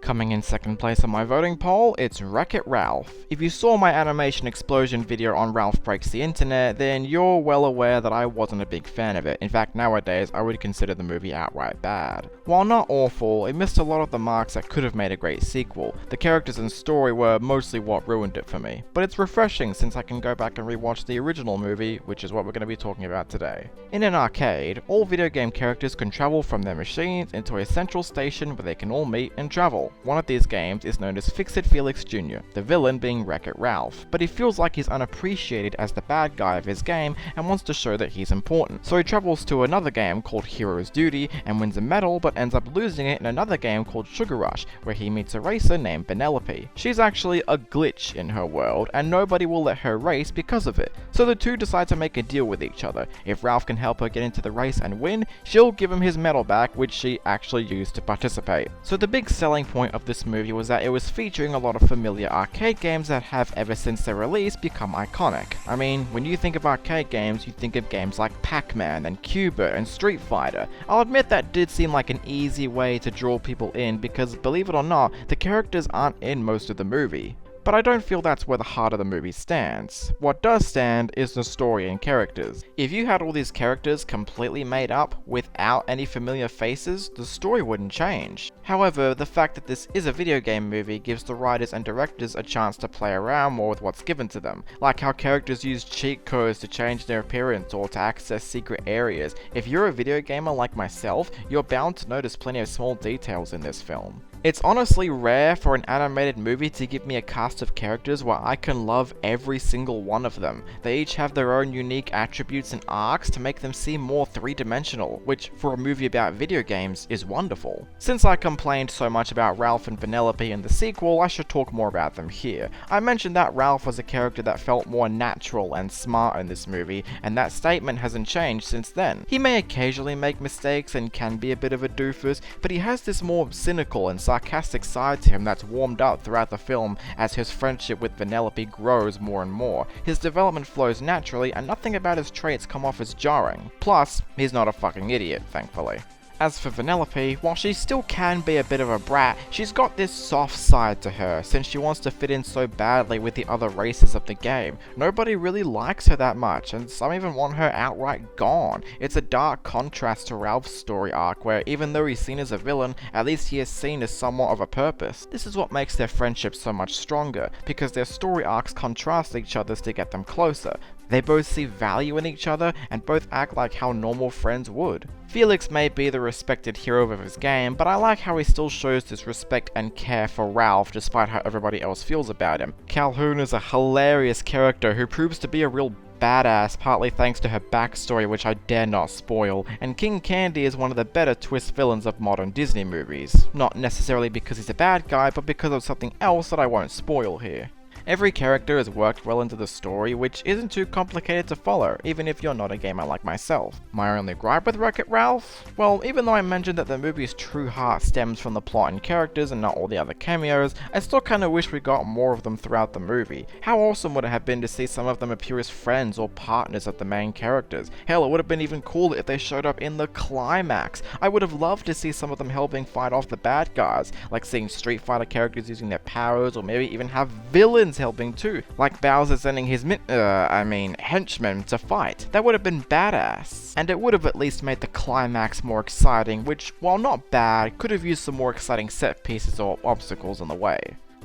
Coming in second place on my voting poll, it's Wreck-It Ralph. If you saw my animation explosion video on Ralph Breaks the Internet, then you're well aware that I wasn't a big fan of it. In fact, nowadays, I would consider the movie outright bad. While not awful, it missed a lot of the marks that could have made a great sequel. The characters and story were mostly what ruined it for me. But it's refreshing since I can go back and rewatch the original movie, which is what we're going to be talking about today. In an arcade, all video game characters can travel from their machines into a central station where they can all meet and travel. One of these games is known as Fix-It Felix Jr., the villain being Wreck-It Ralph, but he feels like he's unappreciated as the bad guy of his game and wants to show that he's important. So he travels to another game called Hero's Duty and wins a medal, but ends up losing it in another game called Sugar Rush, where he meets a racer named Vanellope. She's actually a glitch in her world, and nobody will let her race because of it. So the two decide to make a deal with each other. If Ralph can help her get into the race and win, she'll give him his medal back, which she actually used to participate. So the big selling point of this movie was that it was featuring a lot of familiar arcade games that have, ever since their release, become iconic. I mean, when you think of arcade games, you think of games like Pac-Man and Q*bert and Street Fighter. I'll admit that did seem like an easy way to draw people in because, believe it or not, the characters aren't in most of the movie. But I don't feel that's where the heart of the movie stands. What does stand is the story and characters. If you had all these characters completely made up without any familiar faces, the story wouldn't change. However, the fact that this is a video game movie gives the writers and directors a chance to play around more with what's given to them, like how characters use cheat codes to change their appearance or to access secret areas. If you're a video gamer like myself, you're bound to notice plenty of small details in this film. It's honestly rare for an animated movie to give me a cast of characters where I can love every single one of them. They each have their own unique attributes and arcs to make them seem more three-dimensional, which for a movie about video games is wonderful. Since I complained so much about Ralph and Vanellope in the sequel, I should talk more about them here. I mentioned that Ralph was a character that felt more natural and smart in this movie, and that statement hasn't changed since then. He may occasionally make mistakes and can be a bit of a doofus, but he has this more cynical and sarcastic side to him that's warmed up throughout the film as his friendship with Vanellope grows more and more. His development flows naturally and nothing about his traits come off as jarring. Plus, he's not a fucking idiot, thankfully. As for Vanellope, while she still can be a bit of a brat, she's got this soft side to her since she wants to fit in so badly with the other races of the game. Nobody really likes her that much, and some even want her outright gone. It's a dark contrast to Ralph's story arc where even though he's seen as a villain, at least he is seen as somewhat of a purpose. This is what makes their friendship so much stronger, because their story arcs contrast each other's to get them closer. They both see value in each other and both act like how normal friends would. Felix may be the respected hero of his game, but I like how he still shows this respect and care for Ralph despite how everybody else feels about him. Calhoun is a hilarious character who proves to be a real badass, partly thanks to her backstory, which I dare not spoil, and King Candy is one of the better twist villains of modern Disney movies. Not necessarily because he's a bad guy, but because of something else that I won't spoil here. Every character has worked well into the story, which isn't too complicated to follow, even if you're not a gamer like myself. My only gripe with Wreck-It Ralph? Well, even though I mentioned that the movie's true heart stems from the plot and characters and not all the other cameos, I still kinda wish we got more of them throughout the movie. How awesome would it have been to see some of them appear as friends or partners of the main characters? Hell, it would have been even cooler if they showed up in the climax. I would have loved to see some of them helping fight off the bad guys, like seeing Street Fighter characters using their powers, or maybe even have villains helping too, like Bowser sending his henchmen to fight. That would have been badass. And it would have at least made the climax more exciting, which, while not bad, could have used some more exciting set pieces or obstacles on the way.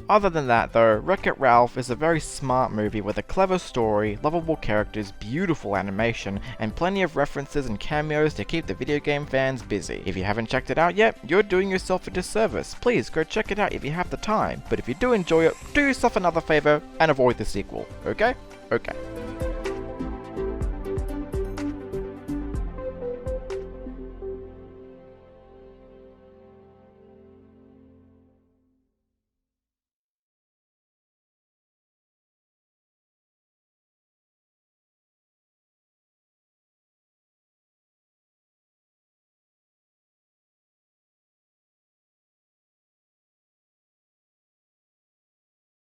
Other than that though, Wreck-It Ralph is a very smart movie with a clever story, lovable characters, beautiful animation, and plenty of references and cameos to keep the video game fans busy. If you haven't checked it out yet, you're doing yourself a disservice. Please go check it out if you have the time, but if you do enjoy it, do yourself another favor and avoid the sequel, okay? Okay.